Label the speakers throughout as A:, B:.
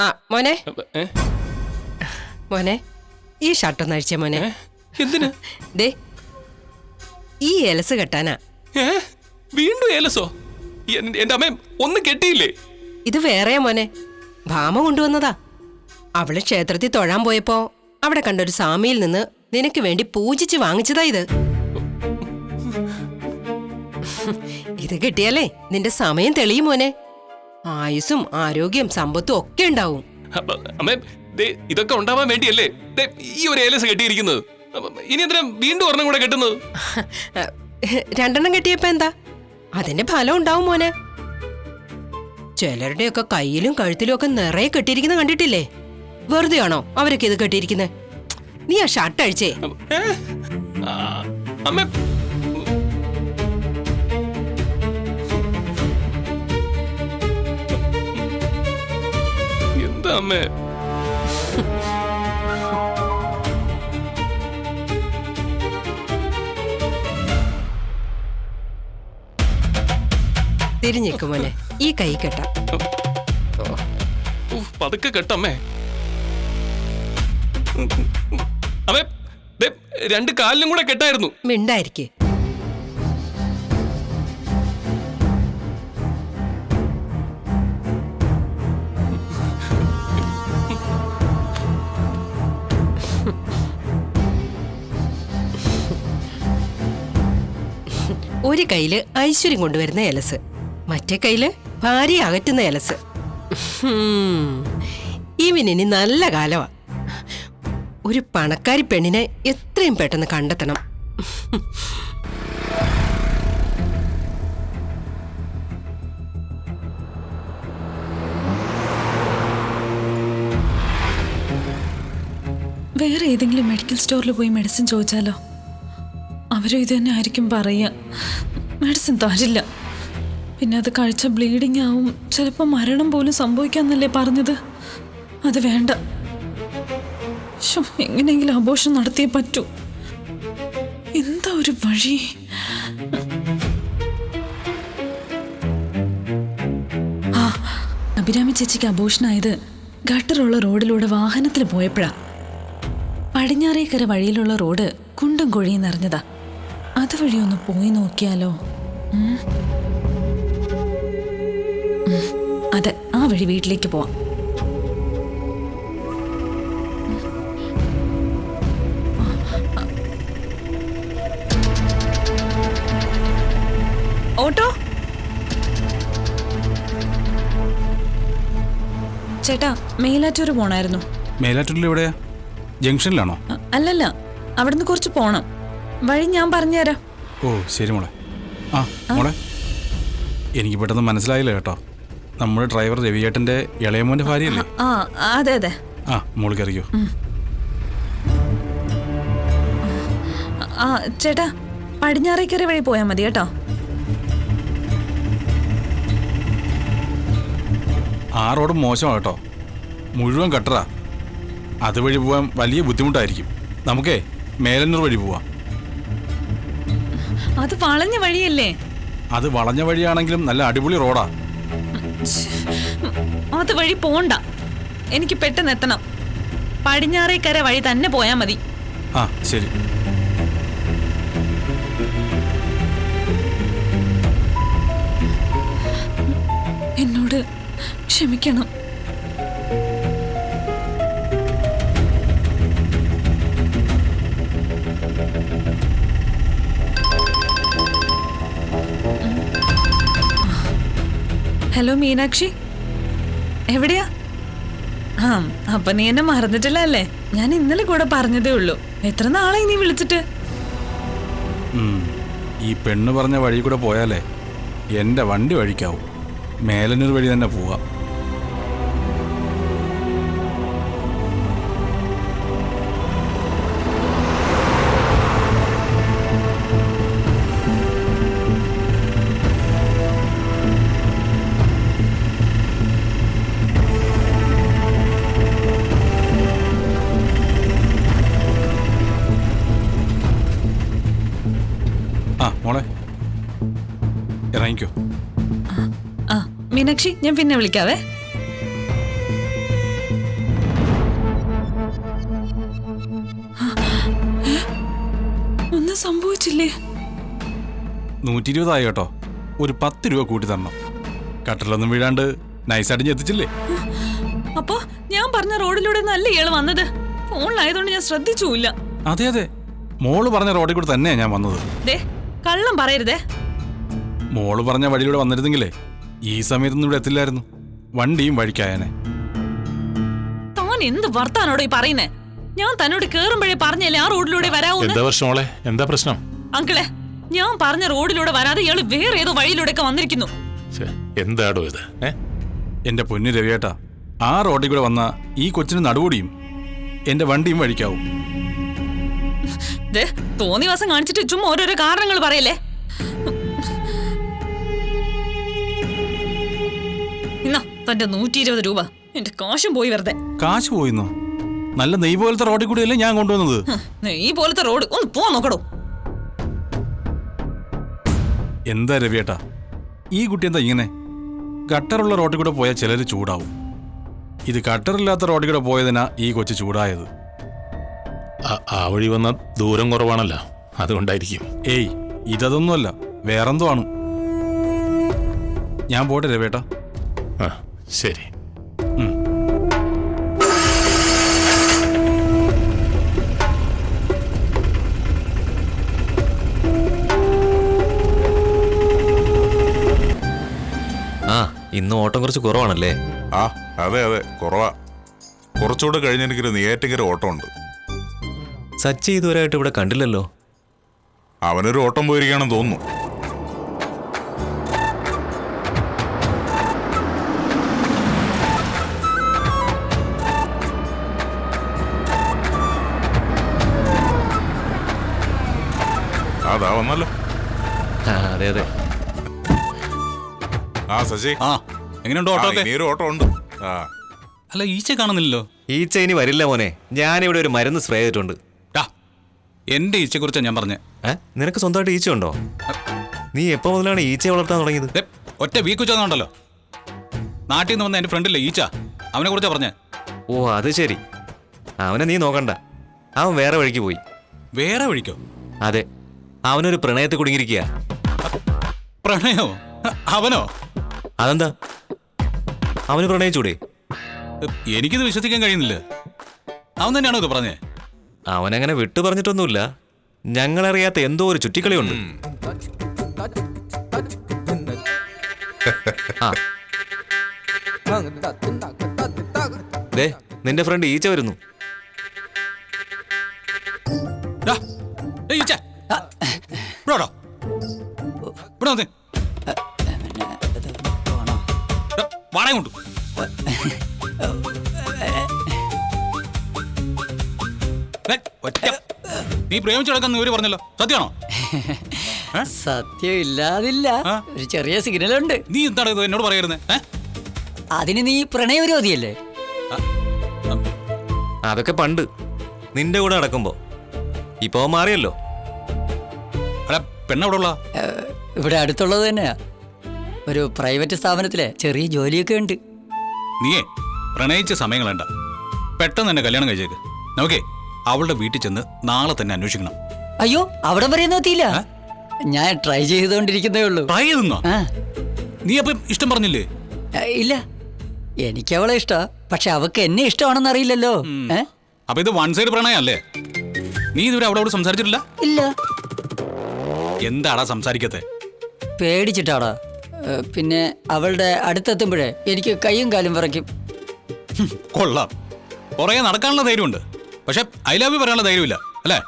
A: ആ മോനെ മോനെ ഈ ഷർട്ടൊന്ന് അഴിച്ചേ മോനെ.
B: എന്തിന്?
A: ദേ ഈ എലസ് കെട്ടാനാ.
B: വീണ്ടും ഏലസോ? എന്റെ അമ്മ ഒന്നും കെട്ടിയില്ലേ?
A: ഇത് വേറെയാ മോനെ, ഭാമ കൊണ്ടുവന്നതാ. അവള് ക്ഷേത്രത്തിൽ തൊഴാൻ പോയപ്പോ അവിടെ കണ്ടൊരു സ്വാമിയിൽ നിന്ന് നിനക്ക് വേണ്ടി പൂജിച്ച് വാങ്ങിച്ചതാ ഇത്. ഇത് കിട്ടിയാലേ നിന്റെ സമയം തെളിയും മോനെ. ആയുസ്സും ആരോഗ്യം സമ്പത്തും ഒക്കെ ഉണ്ടാവും.
B: അമ്മേ ഇതൊക്കെ ഉണ്ടാവാൻ വേണ്ടിയല്ലേ ഈ ഒരു ഏലസ് കെട്ടിയിരിക്കുന്നത്? ഇനി എന്തിനാ വീണ്ടും ഒരെണ്ണം കൂടെ കെട്ടുന്നത്?
A: 2 കെട്ടിയപ്പോ എന്താ, അതിന്റെ ഫലം ഉണ്ടാവും മോനെ. ചിലരുടെയൊക്കെ കയ്യിലും കഴുത്തിലും ഒക്കെ നിറയെ കെട്ടിയിരിക്കുന്ന കണ്ടിട്ടില്ലേ? വെറുതെ ആണോ അവരൊക്കെ ഇത് കെട്ടിയിരിക്കുന്നത്? നീ ആ ഷർട്ട് അഴിച്ചേ.
B: അമ്മേ എന്താ അമ്മേ?
A: തിരിഞ്ഞേക്ക് മോനെ, ഈ കൈ കെട്ടാ.
B: പതുക്കെ കെട്ടമ്മേ. അമ്മേ 2 കാലിലും കൂടെ കെട്ടായിരുന്നു.
A: മിണ്ടായിരിക്കേ. ഒരു കയ്യില് ഐശ്വര്യം കൊണ്ടുവരുന്ന എലസ്, മറ്റേ കയ്യില് ഭാര്യ അകറ്റുന്ന എലസ്. ഇവനിനി നല്ല കാലമാ. ഒരു പണക്കാരി പെണ്ണിനെ എത്രയും പെട്ടെന്ന് കണ്ടെത്തണം.
C: വേറെ ഏതെങ്കിലും മെഡിക്കൽ സ്റ്റോറിൽ പോയി മെഡിസിൻ ചോദിച്ചാലോ? അവരും ഇത് തന്നെ ആയിരിക്കും പറയുക. മെഡിസിൻ തരില്ല, പിന്നെ അത് കഴിച്ച ബ്ലീഡിങ് ആവും, ചിലപ്പോൾ മരണം പോലും സംഭവിക്കാന്നല്ലേ പറഞ്ഞത്. അത് വേണ്ട. എങ്ങനെയെങ്കിലും അബോർഷൻ നടത്തിയേ പറ്റൂ. എന്താ ഒരു വഴി? ആ, അഭിരാമി ചേച്ചിക്ക് അബോർഷനായത് ഗട്ടറുള്ള റോഡിലൂടെ വാഹനത്തിൽ പോയപ്പോഴാ. പടിഞ്ഞാറേക്കര വഴിയിലുള്ള റോഡ് കുണ്ടും കുഴിയും നിറഞ്ഞതാ. അതുവഴി ഒന്ന് പോയി നോക്കിയാലോ? അതെ, ആ വഴി വീട്ടിലേക്ക് പോവാം. ഓട്ടോ ചേട്ടാ, മേലാറ്റൂർ പോണായിരുന്നു.
D: മേലാറ്റൂരിൽ എവിടെയാ? ജംഗ്ഷനിലാണോ?
C: അല്ലല്ല, അവിടുന്ന് കുറച്ച് പോണം. വഴി ഞാൻ പറഞ്ഞുതരാം.
D: ഓ ശരി മോളെ. ആ മോളെ, എനിക്ക് പെട്ടെന്ന് മനസ്സിലായില്ല കേട്ടോ. നമ്മുടെ ഡ്രൈവർ രവിയേട്ടൻ്റെ ഇളയമോൻ്റെ ഭാര്യയല്ലേ?
C: ആ അതെ അതെ.
D: ആ മോള് കയറിയോ.
C: ആ ചേട്ടാ, പടിഞ്ഞാറേക്കര വഴി പോയാൽ മതി കേട്ടോ.
D: ആ റോഡ് മോശമാണ് കേട്ടോ, മുഴുവൻ കട്ടറാ. അതുവഴി പോകാൻ വലിയ ബുദ്ധിമുട്ടായിരിക്കും. നമുക്കേ മേലന്നൂർ വഴി പോവാം.
C: അത് വളഞ്ഞ വഴിയല്ലേ?
D: അത് വളഞ്ഞ വഴിയാണെങ്കിലും നല്ല അടിപൊളി റോഡാ.
C: അത് വഴി പോണ്ട, എനിക്ക് പെട്ടെന്ന് എത്തണം. പടിഞ്ഞാറേക്കര വഴി തന്നെ പോയാൽ മതി.
D: ആ ശരി.
C: എന്നോട് ക്ഷമിക്കണം. ഹലോ മീനാക്ഷി, എവിടെയാ? ആ, അപ്പൊ നീ എന്നെ മറന്നിട്ടില്ല അല്ലേ? ഞാൻ ഇന്നലെ കൂടെ പറഞ്ഞതേ ഉള്ളൂ. എത്ര നാളായി നീ വിളിച്ചിട്ട്?
D: ഈ പെണ്ണ് പറഞ്ഞ വഴി കൂടെ പോയാലേ എൻ്റെ വണ്ടി വഴിക്കാവും. മേലന്നൂർ വഴി തന്നെ പോവാം. മോളെ ഇറങ്ങിക്കോ.
C: ആ മീനാക്ഷി, ഞാൻ പിന്നെ വിളിക്കാവേ.
D: 120 ആയി കേട്ടോ. ഒരു 10 രൂപ കൂട്ടി തരണം. കട്ടറിലൊന്നും വീഴാണ്ട് നൈസായിട്ട് എത്തിച്ചില്ലേ?
C: അപ്പൊ ഞാൻ പറഞ്ഞ റോഡിലൂടെ നല്ല ഇയാള് വന്നത്. ഫോണിലായതുകൊണ്ട് ഞാൻ ശ്രദ്ധിച്ചുമില്ല.
D: അതെ അതെ, മോള് പറഞ്ഞ റോഡിൽ കൂടെ തന്നെയാ ഞാൻ വന്നത്.
C: ദേ കള്ളം പറയരുതേ.
D: മോള് പറഞ്ഞ വഴിയിലൂടെ വന്നിരുന്നെങ്കിലേ ഈ സമയത്തൊന്നും ഇവിടെ എത്തില്ലായിരുന്നു. വണ്ടിയും വഴിക്കായനെ.
C: താൻ എന്ത് വർത്താനോടോ ഈ പറയുന്നേ? ഞാൻ തന്നോട് കേറുമ്പോഴേ പറഞ്ഞല്ലേ ആ റോഡിലൂടെ വരാവൂന്ന്.
E: എന്താ പ്രശ്നം? എന്താ പ്രശ്നം?
C: അങ്കിളെ, ഞാൻ പറഞ്ഞ റോഡിലൂടെ വരാതെ ഇയാള് വേറെ ഏതോ വഴിയിലൂടെ ഒക്കെ വന്നിരിക്കുന്നു.
E: എന്താടോ ഇത്?
D: എന്റെ പൊന്നു രവിയേട്ടാ, ആ റോഡിൽ കൂടെ വന്ന ഈ കൊച്ചിന് നടുവോടിയും എന്റെ വണ്ടിയും വഴിക്കാവും.
C: തോന്നി വാസം കാണിച്ചിട്ട് ചുമ്മാ ഓരോരോ കാരണങ്ങൾ പറയല്ലേ. എന്നാ തന്റെ 120 രൂപ. എന്റെ കാശും പോയി വെറുതെ.
D: കാശ് പോയിന്നോ? നല്ല നെയ് പോലത്തെ റോഡിൽ കൂടിയല്ലേ ഞാൻ കൊണ്ടുവന്നത്.
C: ഈ പോലത്തെ റോഡ് ഒന്ന് പോ നോക്കടോ.
D: എന്താ രവിയേട്ടാ ഈ കുട്ടി എന്താ ഇങ്ങനെ? ഗട്ടറുള്ള റോഡിൽ കൂടെ പോയാൽ ചിലർ ചൂടാവും. ഇത് ഗട്ടറില്ലാത്ത റോഡിൽ കൂടെ പോയതിനാ ഈ കൊച്ചു ചൂടായത്.
E: ആ വഴി വന്ന ദൂരം കുറവാണല്ലോ, അതുകൊണ്ടായിരിക്കും.
D: ഏയ് ഇതൊന്നുമല്ല, വേറെന്തോ ആണ്. ഞാൻ പോട്ടെ രവിയേട്ടാ.
E: ആ ശരി.
F: ഇന്ന് ഓട്ടം കുറച്ച് കുറവാണല്ലേ?
G: ആ അതെ അതെ, കുറവാ. കുറച്ചുകൂടെ കഴിഞ്ഞ് എനിക്കൊരു നെയ്യാറ്റിൻകര ഓട്ടം ഉണ്ട്.
F: സച്ചി ഇതുവരെയായിട്ട് ഇവിടെ കണ്ടില്ലല്ലോ.
G: അവനൊരു ഓട്ടം പോയിരിക്കുകയാണെന്ന് തോന്നുന്നു. അതാ വന്നല്ലോ.
F: അതെ അതെ.
G: ആ ശശി,
D: എങ്ങനെയുണ്ട് ഓട്ടോ?
G: ഇനിയൊരു ഓട്ടം ഉണ്ട്. ആ
D: അല്ല, ഈച്ച കാണുന്നില്ലല്ലോ.
F: ഈച്ച ഇനി വരില്ല മോനെ. ഞാനിവിടെ ഒരു മരുന്ന് സ്പ്രേ ചെയ്തിട്ടുണ്ട്.
D: എന്റെ ഈച്ചയെ കുറിച്ചാണ് ഞാൻ പറഞ്ഞത്.
F: നിനക്ക് സ്വന്തമായിട്ട് ഈച്ച ഉണ്ടോ? നീ എപ്പോ മുതലാണ് ഈച്ചയെ വളർത്താൻ തുടങ്ങിയത്?
D: ഒറ്റ വീക്ക് വെച്ചോണ്ടല്ലോ. നാട്ടിൽ നിന്ന് വന്ന എന്റെ ഫ്രണ്ടില്ലേ ഈച്ച, അവനെ കുറിച്ചാ പറഞ്ഞേ.
F: ഓ അത് ശരി. അവനെ നീ നോക്കണ്ട, അവൻ വേറെ വഴിക്ക് പോയി.
D: വേറെ വഴിക്കോ?
F: അതെ, അവനൊരു പ്രണയത്തിൽ കുടുങ്ങിയിരിക്കുക.
D: പ്രണയോ? അവനോ?
F: അതെന്താ, അവന് പ്രണയിച്ചൂടെ?
D: എനിക്കിത് വിശ്വസിക്കാൻ കഴിയുന്നില്ല. അവൻ തന്നെയാണോ ഇത് പറഞ്ഞേ?
F: അവനങ്ങനെ വിട്ടു പറഞ്ഞിട്ടൊന്നുമില്ല. ഞങ്ങളറിയാത്ത എന്തോ ഒരു ചുറ്റിക്കളിയുണ്ട്. ദേ നിന്റെ ഫ്രണ്ട് ഈച്ച വരുന്നു.
D: വാടകയുണ്ട്. നീ പ്രേമിച്ചു കിടക്കുന്ന ഇവര് പറഞ്ഞല്ലോ, സത്യമാണോ?
H: സത്യം ഇല്ലാതില്ല, ഒരു ചെറിയ സിഗ്നലുണ്ട്.
D: നീ എന്താണ് ഇത് എന്നോട് പറയായിരുന്നേ?
H: അതിന് നീ പ്രണയവിരോധിയല്ലേ?
F: അതൊക്കെ പണ്ട് നിന്റെ കൂടെ നടക്കുമ്പോ. ഇപ്പൊ മാറിയല്ലോ.
D: പെണ്ണെവിടെ ഉള്ള?
H: ഇവിടെ അടുത്തുള്ളത് തന്നെയാ. ഒരു പ്രൈവറ്റ് സ്ഥാപനത്തിലെ ചെറിയ ജോലിയൊക്കെ ഉണ്ട്.
D: നീയേ പ്രണയിച്ച സമയം കളയണ്ട, പെട്ടെന്ന് തന്നെ കല്യാണം കഴിച്ചേക്ക്. നോക്കേ, അവളുടെ വീട്ടിൽ ചെന്ന് നാളെ തന്നെ അന്വേഷിക്കണം.
H: അയ്യോ, അവിടെ വരെ എത്തിയില്ല. ഞാൻ ട്രൈ ചെയ്തുകൊണ്ടിരിക്കുന്നേ ഉള്ളൂ.
D: ട്രൈ ചെയ്തെന്നോ? നീ അപ്പം ഇഷ്ടം പറഞ്ഞില്ലേ?
H: ഇല്ല, എനിക്ക് അവളെ ഇഷ്ടാ, പക്ഷെ അവക്ക് എന്നെ ഇഷ്ടമാണെന്ന് അറിയില്ലല്ലോ.
D: അപ്പൊ ഇത് വൺ സൈഡ് പ്രണയല്ലേ? നീ ഇതുവരെ അവളോട് സംസാരിച്ചിട്ടില്ല?
H: ഇല്ല.
D: എന്താടാ സംസാരിക്കത്തെ?
H: പേടിച്ചിട്ടാടാ. പിന്നെ അവളുടെ അടുത്തെത്തുമ്പോഴേ എനിക്ക് കൈയും കാലും വിറയ്ക്കും.
D: കൊള്ളാം, പുറകെ നടക്കാനുള്ള ധൈര്യമുണ്ട്, പക്ഷെ ഐ ലവ് യു പറയാനുള്ള ധൈര്യമില്ല അല്ലേ?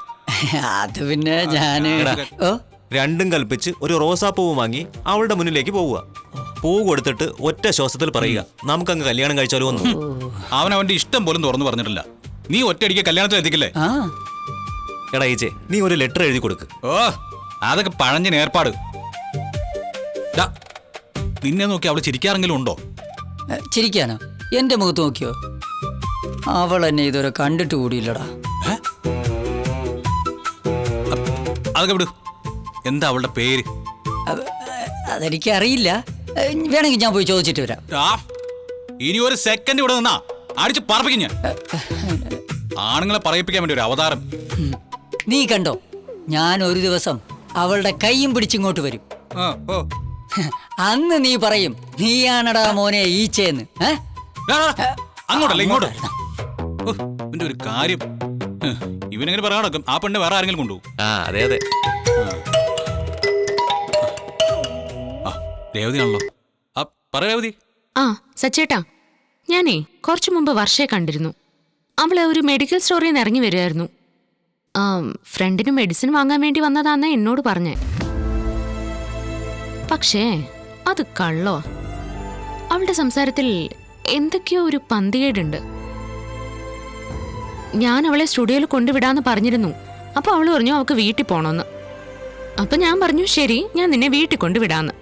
H: അത് പിന്നെ ഞാന്
F: രണ്ടും കൽപ്പിച്ച് ഒരു റോസാപ്പൂവ് വാങ്ങി അവളുടെ മുന്നിലേക്ക് പോവുക. പൂ കൊടുത്തിട്ട് ഒറ്റ ശ്വാസത്തിൽ പറയുക, നമുക്കങ്ങ് കല്യാണം കഴിച്ചാലോ എന്ന്.
D: അവന്റെ ഇഷ്ടം പോലും തുറന്നു പറഞ്ഞിട്ടില്ല. നീ ഒറ്റയടിക്ക് കല്യാണത്തിൽ എത്തിക്കില്ലേ?
F: എടാ ഈച്ചേ, നീ ഒരു ലെറ്റർ എഴുതി കൊടുക്ക്.
D: ഓ, അതൊക്കെ പഴഞ്ഞ ഏർപ്പാട്. നിന്നെ നോക്കി അവള് ചിരിക്കാറെങ്കിലും ഉണ്ടോ?
H: ചിരിക്കാനോ? എന്റെ മുഖത്ത് നോക്കിയോ? അവൾ എന്നെ ഇതുവരെ കണ്ടിട്ട് കൂടിയില്ലടാ.
D: അതൊക്കെ വിട്. എന്താ അവളുടെ പേര്?
H: അതെനിക്ക് അറിയില്ല. വേണമെങ്കിൽ ഞാൻ പോയി ചോദിച്ചിട്ട് വരാം.
D: ഇനി ഒരു സെക്കൻഡ് ഇവിടെ നിന്നാ അടിച്ച് പറപ്പിക്കും ഞാൻ. ആണുങ്ങളെ പറയിപ്പിക്കാൻ വേണ്ടി ഒരു അവതാരം.
H: നീ കണ്ടോ, ഞാൻ ഒരു ദിവസം അവളുടെ കൈയും പിടിച്ചിങ്ങോട്ട് വരും.
D: ആ ഓ
H: അന്ന് നീ പറയും നീയാണടാ മോനെ ഈച്ചേന്ന്.
D: അങ്ങോട്ടല്ല ഇങ്ങോട്ട്. ഇവന്റെ ഒരു കാര്യം ഇവനെങ്ങനെ പറയാൻ നടക്കും? ആ പെണ്ണ് വേറെ ആരെങ്കിലും കൊണ്ടുപോകും.
F: ആ അതെ അതെ.
D: ആ രേവതിയാണല്ലോ. ആ പറ രേവതി.
I: ആ സച്ചേട്ടാ, ഞാനേ കുറച്ചു മുമ്പ് വർഷയെ കണ്ടിരുന്നു. അവള് ഒരു മെഡിക്കൽ സ്റ്റോറിൽ നിന്ന് ഇറങ്ങി വരുമായിരുന്നു. ഫ്രണ്ടിന് മെഡിസിൻ വാങ്ങാൻ വേണ്ടി വന്നതാന്നാ എന്നോട് പറഞ്ഞേ. പക്ഷേ അത് കള്ളോ. അവളുടെ സംസാരത്തിൽ എന്തൊക്കെയോ ഒരു പന്തികേടുണ്ട്. ഞാൻ അവളെ സ്റ്റുഡിയോയിൽ കൊണ്ടുവിടാന്ന് പറഞ്ഞിരുന്നു. അപ്പൊ അവള് പറഞ്ഞു അവൾക്ക് വീട്ടിൽ പോണോന്ന്. അപ്പൊ ഞാൻ പറഞ്ഞു ശരി, ഞാൻ നിന്നെ വീട്ടിൽ കൊണ്ടുവിടാന്ന്.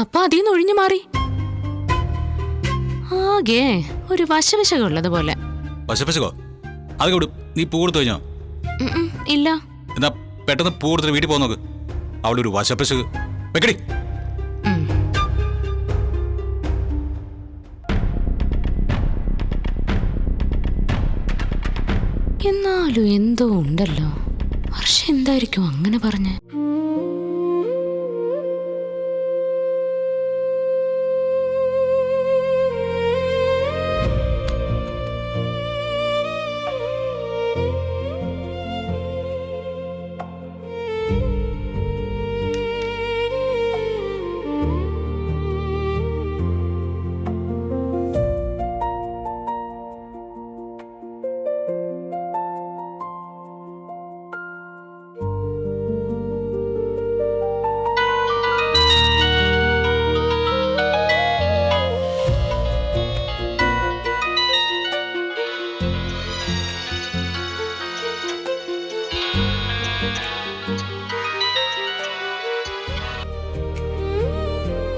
I: അപ്പൊ അതിന്ന് ഒഴിഞ്ഞു മാറി. ആകെ ഒരു വശവശക ഉള്ളതുപോലെ.
D: പശപ്പശകോ? അത് കൊടു. നീ പൂ കൊടുത്തു കഴിഞ്ഞോ?
I: ഇല്ല.
D: എന്നാ പെട്ടെന്ന് പൂ കൊടുത്തിട്ട് വീട്ടിൽ പോകാൻ നോക്ക്. അവളുടെ ഒരു വശപ്പശക് വെക്കടി.
I: എന്നാലും എന്തോ ഉണ്ടല്ലോ. വർഷ എന്തായിരിക്കും അങ്ങനെ പറഞ്ഞേ?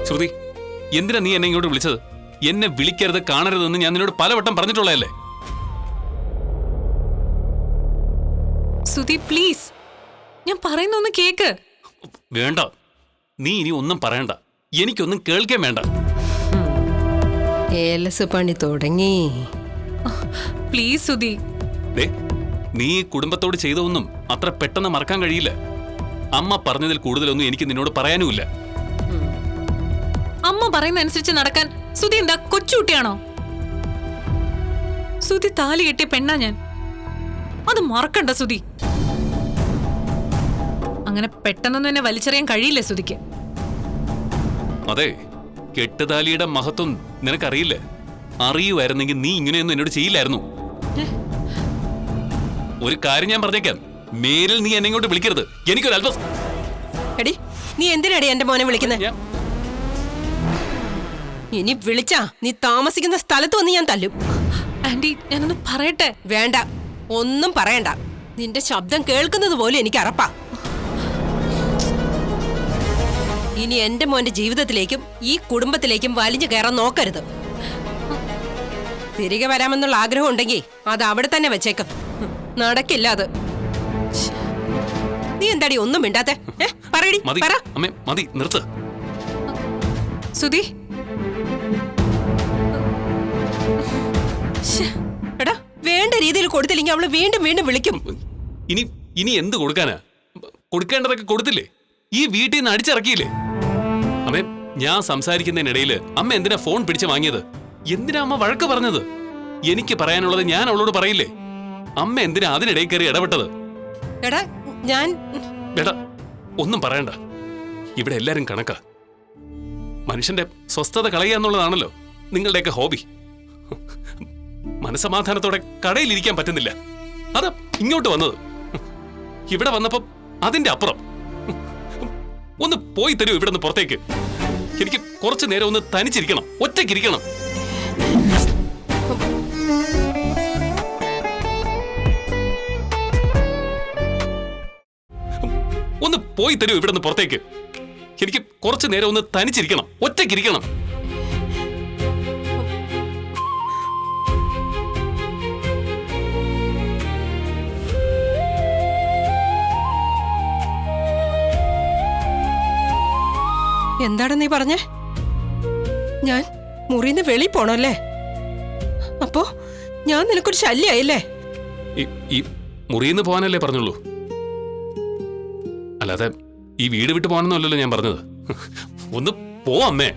B: ശ്രുതി, എന്തിനാ നീ എന്നെ ഇങ്ങോട്ട് വിളിച്ചത്? എന്നെ വിളിക്കരുത്, കാണരുതെന്ന് ഞാൻ നിന്നോട് പലവട്ടം പറഞ്ഞിട്ടുള്ളതല്ലേ?
C: സുധി പ്ലീസ്, ഞാൻ പറയുന്നൊന്ന് കേക്ക്.
B: വേണ്ട, നീ ഇനി ഒന്നും പറയണ്ട. എനിക്കൊന്നും കേൾക്കാൻ വേണ്ട.
A: ഏലസ് പണി തുടങ്ങി.
C: പ്ലീസ് സുധി.
B: ദേ, നീ ഈ കുടുംബത്തോട് ചെയ്തൊന്നും അത്ര പെട്ടെന്ന് മറക്കാൻ കഴിയില്ല. അമ്മ പറഞ്ഞതിൽ കൂടുതലൊന്നും എനിക്ക് നിന്നോട് പറയാനുമില്ല.
C: അമ്മ പറയുന്ന അനുസരിച്ച് നടക്കാൻ സുധി എന്താ കൊച്ചുകുട്ടിയാണോ? സുധി താലി കെട്ടിയ പെണ്ണാ ഞാൻ. അത് മറക്കണ്ട സുധി. അങ്ങനെ പെട്ടെന്നൊന്നും എന്നെ വലിച്ചെറിയാൻ കഴിയില്ല സുധിക്ക്.
B: അതെ, കെട്ടുതാലിയുടെ മഹത്വം നിനക്കറിയില്ല. അറിയുമായിരുന്നെങ്കിൽ നീ ഇങ്ങനെയൊന്നും എന്നോട് ചെയ്യില്ലായിരുന്നു. ഒരു കാര്യം ഞാൻ പറഞ്ഞേക്കാം, മേലിൽ നീ എന്നെ ഇങ്ങോട്ട് വിളിക്കരുത്. എനിക്കൊരല്പം.
A: എടി, നീ എന്തിനാടി എന്റെ മോനെ വിളിക്കുന്നത്? ഇനി വിളിച്ചാ നീ താമസിക്കുന്ന സ്ഥലത്ത് വന്ന് ഞാൻ തല്ലും.
C: ആന്റി, ഞാനൊന്ന് പറയട്ടെ.
A: വേണ്ട, ഒന്നും പറയണ്ട. നിന്റെ ശബ്ദം കേൾക്കുന്നത് പോലും എനിക്ക് അറപ്പാ. ഇനി എന്റെ മോന്റെ ജീവിതത്തിലേക്കും ഈ കുടുംബത്തിലേക്കും വലിഞ്ഞു കയറാൻ നോക്കരുത്. തിരികെ വരാമെന്നുള്ള ആഗ്രഹം ഉണ്ടെങ്കിൽ അത് അവിടെ തന്നെ വെച്ചേക്കും. നടക്കില്ല അത്. നീ എന്താടി ഒന്നും മിണ്ടാത്തെ? പറയടി,
B: മതി
A: പറ.
B: അമ്മേ, മതി, നിർത്ത്.
C: സുധി,
A: എടാ, വേണ്ട രീതിയിൽ കൊടുത്തില്ലെങ്കിൽ അവള് വീണ്ടും വീണ്ടും വിളിക്കും.
B: ഇനി എന്ത് കൊടുക്കാനാ? കൊടുക്കേണ്ടതൊക്കെ കൊടുത്തില്ലേ? ഈ വീട്ടിൽ നിന്ന് അടിച്ചിറക്കിയില്ലേ? അമ്മേ, ഞാൻ സംസാരിക്കുന്നതിനിടയിൽ അമ്മ എന്തിനാ ഫോൺ പിടിച്ച് വാങ്ങിയത്? എന്തിനാ അമ്മ വഴക്ക് പറഞ്ഞത്? എനിക്ക് പറയാനുള്ളത് ഞാൻ അവളോട് പറയില്ലേ? അമ്മ എന്തിനാ അതിനിടയിൽ കയറി ഇടപെട്ടത്?
A: എടാ, ഞാൻ
B: എടാ, ഒന്നും പറയണ്ട. ഇവിടെ എല്ലാരും കണക്കാ. മനുഷ്യന്റെ സ്വസ്ഥത കളയുക എന്നുള്ളതാണല്ലോ നിങ്ങളുടെയൊക്കെ ഹോബി. മനസമാധാനത്തോടെ കടയിലിരിക്കാൻ പറ്റുന്നില്ല, അതാ ഇങ്ങോട്ട് വന്നത്. ഇവിടെ വന്നപ്പോ അതിന്റെ അപ്പുറം. ഒന്ന് പോയി തരൂ ഇവിടെ നിന്ന് പുറത്തേക്ക്. എനിക്ക് കുറച്ചു നേരം ഒന്ന് തനിച്ചിരിക്കണം, ഒറ്റയ്ക്കിരിക്കണം. ഒന്ന് പോയി തരൂ ഇവിടെ നിന്ന് പുറത്തേക്ക്. എനിക്ക് കുറച്ചു നേരം ഒന്ന് തനിച്ചിരിക്കണം, ഒറ്റയ്ക്കിരിക്കണം.
A: എന്താണ് നീ പറഞ്ഞേ? ഞാൻ മുറിന്ന് വെളി പോണല്ലേ? അപ്പോ ഞാൻ നിനക്കൊരു ശല്യായില്ലേ?
B: ഈ മുറിയിൽ നിന്ന് പോകാനല്ലേ പറഞ്ഞുള്ളൂ, അല്ലാതെ ഈ വീട് വിട്ട് പോകാനൊന്നുമല്ലല്ലോ ഞാൻ പറഞ്ഞത്. ഒന്ന് പോ അമ്മേ.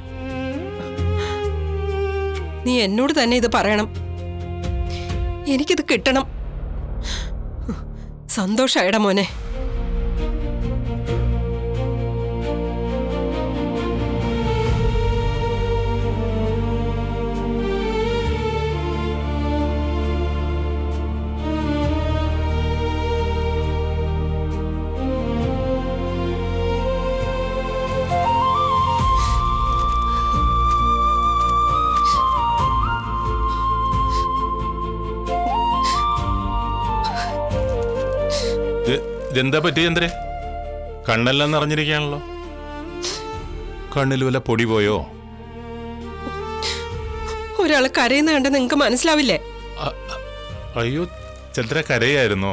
A: നീ എന്നോട് തന്നെ ഇത് പറയണം. എനിക്കിത് കിട്ടണം. സന്തോഷായടാ മോനെ.
E: ഇതെന്താ പറ്റി ചന്ദ്രേ? കണ്ണെല്ലാം നിറഞ്ഞിരിക്കുകയാണല്ലോ. കണ്ണിൽ വല്ല പൊടി പോയോ?
A: ഒരാള് കരയുന്ന കണ്ട് നിങ്ങക്ക് മനസ്സിലാവില്ലേ?
E: അയ്യോ, ചന്ദ്ര കരയായിരുന്നോ?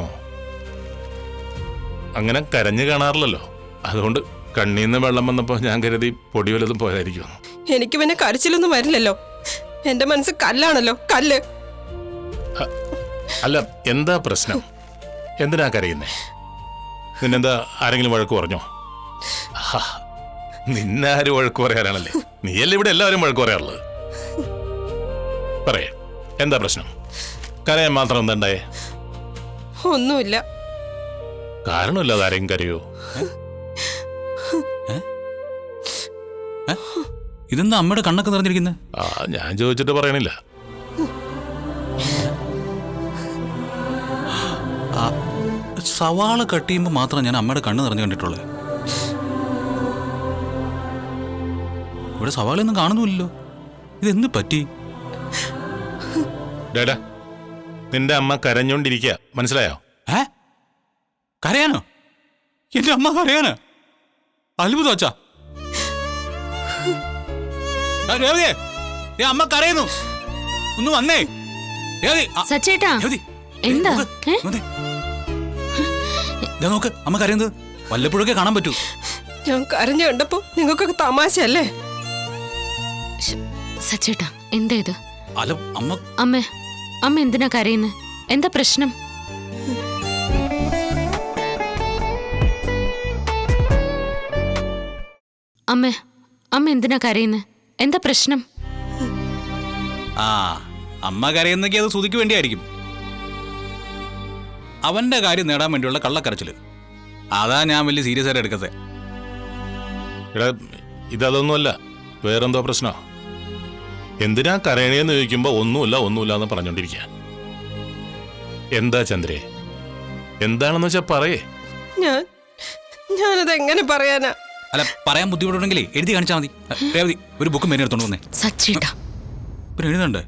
E: അങ്ങനെ കരഞ്ഞു കാണാറില്ലല്ലോ. അതുകൊണ്ട് കണ്ണീന്ന് വെള്ളം വന്നപ്പോ ഞാൻ കരുതി പൊടി വല്ലതും പോയതായിരിക്കും.
A: എനിക്ക് പിന്നെ കരച്ചിലൊന്നും വരില്ലല്ലോ. എന്റെ മനസ്സ് കല്ലാണല്ലോ, കല്ല്.
E: അല്ല, എന്താ പ്രശ്നം? എന്തിനാ കരയുന്നേ? നിന്നെന്താ ആരെങ്കിലും വഴക്ക് പറഞ്ഞോ? നിന്നെ ആരും വഴക്ക് പറയാനാണല്ലേ? നീയല്ലേ ഇവിടെ എല്ലാവരും വഴക്ക് പറയാറുള്ളത്. പറയേ, എന്താ പ്രശ്നം? കരയാൻ മാത്രം എന്താ ഉണ്ടായേ?
A: ഒന്നുമില്ല.
E: കാരണമില്ലാതെ ആരെയും കരയോ?
D: ഇതെന്താ അമ്മയുടെ കണ്ണൊക്കെ നിറഞ്ഞിരിക്കുന്നത്?
E: ഞാൻ ചോദിച്ചിട്ട് പറയണില്ല.
D: സവാള കട്ട് ചെയ്യുമ്പോൾ മാത്രം ഞാൻ അമ്മയുടെ കണ്ണ് നിറഞ്ഞു കണ്ടിട്ടുള്ളേ. ഇവിടെ സവാളയൊന്നും കാണുന്നില്ലല്ലോ. ഇതെന്ത് പറ്റി?
E: ഡേടാ, നിന്റെ അമ്മ കരഞ്ഞോണ്ടിരിക്കുക, മനസ്സിലായോ?
D: കരയാനോ? എന്റെ അമ്മ കരയാനോ? അത്ഭുതം അച്ഛാ. രേവതിയെ, അമ്മ കരയുന്നു. ഒന്ന് വന്നേ.
I: സച്ചേട്ടാ, എന്താ?
D: നോക്ക്, അമ്മ കരയുന്നത് വല്ലപ്പോഴൊക്കെ കാണാൻ പറ്റൂ.
A: ഞാൻ കരഞ്ഞു കണ്ടപ്പോ നിങ്ങൾക്കൊക്കെ തമാശയല്ലേ?
I: സച്ചേട്ടാ, എന്താ ഇത്?
D: അല്ല അമ്മ.
I: അമ്മ അമ്മ എന്തിനാ കരയുന്നത്? എന്താ പ്രശ്നം? അമ്മ അമ്മ എന്തിനാ കരയുന്നത്? എന്താ പ്രശ്നം?
D: അമ്മ കരയുന്നെങ്കിൽ അത് സുധിക്ക് വേണ്ടിയായിരിക്കും. അവന്റെ കാര്യം നേടാൻ വേണ്ടിയുള്ള കള്ളക്കരച്ചില്. അതാ ഞാൻ വലിയ സീരിയസ് ആയിട്ട് എടുക്കത്തെ.
E: എടാ, ഇതൊന്നുമല്ല, വേറെന്തോ പ്രശ്നോ. എന്തിനാ കരയണേന്ന് ചോദിക്കുമ്പോ ഒന്നുമില്ല എന്ന് പറഞ്ഞോണ്ടിരിക്കുക. എന്താ ചന്ദ്രേ? എന്താണെന്ന് വെച്ചാ പറയേ.
A: ഞാനത് എങ്ങനെ പറയാനാ?
D: അല്ല, പറയാൻ ബുദ്ധിമുട്ടുണ്ടെങ്കിലേ എഴുതി കാണിച്ചാൽ മതി. രേവതി, ഒരു ബുക്കും പേരും എടുത്തോണ്ട് വന്നേ.
I: സച്ചേട്ടാ,
D: പിന്നെ എഴുതണ്ടേ?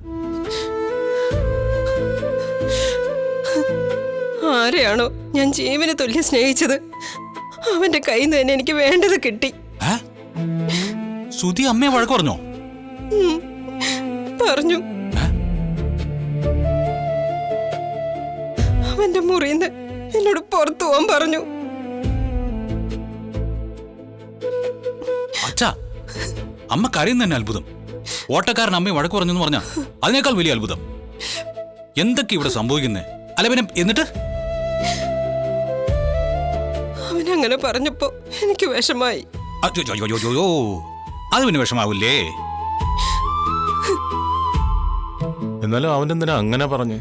A: ആരെയാണോ ഞാൻ ജീവന് തുല്യം സ്നേഹിച്ചത്, അവന്റെ കയ്യിൽ നിന്ന് തന്നെ എനിക്ക് വേണ്ടത് കിട്ടി.
D: സുധി അമ്മയെ വഴക്ക് പറഞ്ഞോ?
A: പറഞ്ഞു. അവന്റെ മുറിന്ന് എന്നോട് പുറത്തു പോവാൻ പറഞ്ഞു.
D: അച്ഛാ, അമ്മ കരയുന്ന തന്നെ അത്ഭുതം. ഓട്ടക്കാരൻ അമ്മയെ വഴക്ക് പറഞ്ഞു എന്ന് പറഞ്ഞാ അതിനേക്കാൾ വലിയ അത്ഭുതം. എന്തൊക്കെ ഇവിടെ സംഭവിക്കുന്നേ? അല്ല പിന്നെ എന്നിട്ട്
A: അവനങ്ങനെ പറഞ്ഞപ്പോ എനിക്ക് വിഷമായി.
D: അത് പിന്നെ വിഷമാവൂലേ?
E: എന്നാലും അവനെന്തിനാ അങ്ങനെ പറഞ്ഞ്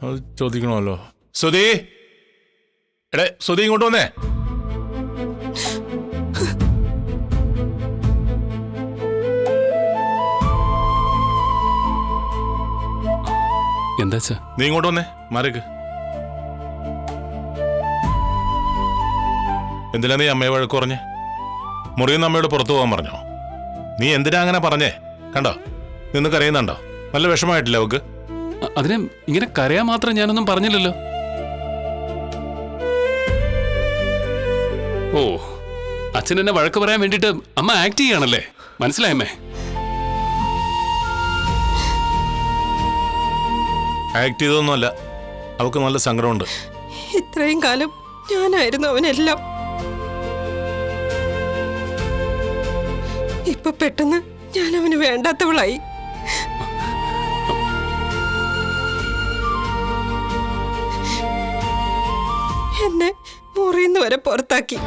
E: അത് ചോദിക്കണമല്ലോ. സുധി, എടേ സുധി, ഇങ്ങോട്ട് വന്നേ.
B: എന്താ?
E: നീ ഇങ്ങോട്ട് വന്നേ, മാറിക്ക്. എന്തിനാ നീ അമ്മയെ വഴക്ക് പറഞ്ഞേ? മുറിയിൽ അമ്മയോട് പുറത്തു പോകാൻ പറഞ്ഞോ? നീ എന്തിനാ അങ്ങനെ പറഞ്ഞേ? കണ്ടോ, നിന്ന് കരയുന്നുണ്ടോ? നല്ല വിഷമായിട്ടില്ല അവക്ക്?
B: അതിനെ ഇങ്ങനെ കരയാൻ മാത്രം ഞാനൊന്നും പറഞ്ഞില്ലല്ലോ. ഓ, അച്ഛൻ എന്നെ വഴക്ക് പറയാൻ വേണ്ടിട്ട് അമ്മ ആക്ട് ചെയ്യാണല്ലേ? മനസ്സിലായമ്മേ?
E: ആക്ട് ചെയ്തൊന്നുമല്ല, അവക്ക് നല്ല സങ്കടമുണ്ട്.
A: ഇത്രയും കാലം ഞാനായിരുന്നു അവനെല്ലാം. ഇപ്പൊ പെട്ടെന്ന് ഞാൻ അവന് വേണ്ടാത്തവളായി. എന്നെ മുറിന്ന് വരെ പുറത്താക്കി.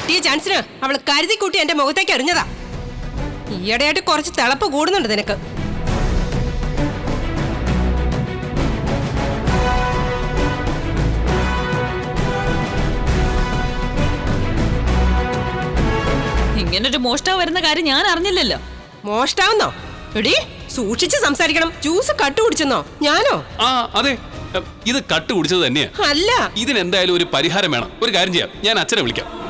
A: കിട്ടിയ ചാൻസിന് അവൾ കരുതി കൂട്ടി എന്റെ മുഖത്തേക്ക് എറിഞ്ഞതാ. ഈയിടെയായിട്ട് കുറച്ച് തിളപ്പ് കൂടുന്നുണ്ട് നിനക്ക്.
C: ഇങ്ങനൊരു മോഷ്ടാവ് വരുന്ന കാര്യം ഞാൻ അറിഞ്ഞില്ലല്ലോ.
A: മോഷ്ടാവുന്നോ? എടി സൂക്ഷിച്ച് സംസാരിക്കണം. ജ്യൂസ് കട്ടു കുടിച്ചെന്നോ? ഞാനോ?
B: ആ അതെ, ഇത് കട്ട് കുടിച്ചത് തന്നെയാ.
A: അല്ല.
B: ഇതിനെന്തായാലും ഒരു പരിഹാരം വേണം. ഒരു കാര്യം ചെയ്യാം, ഞാൻ അച്ഛനെ വിളിക്കാം.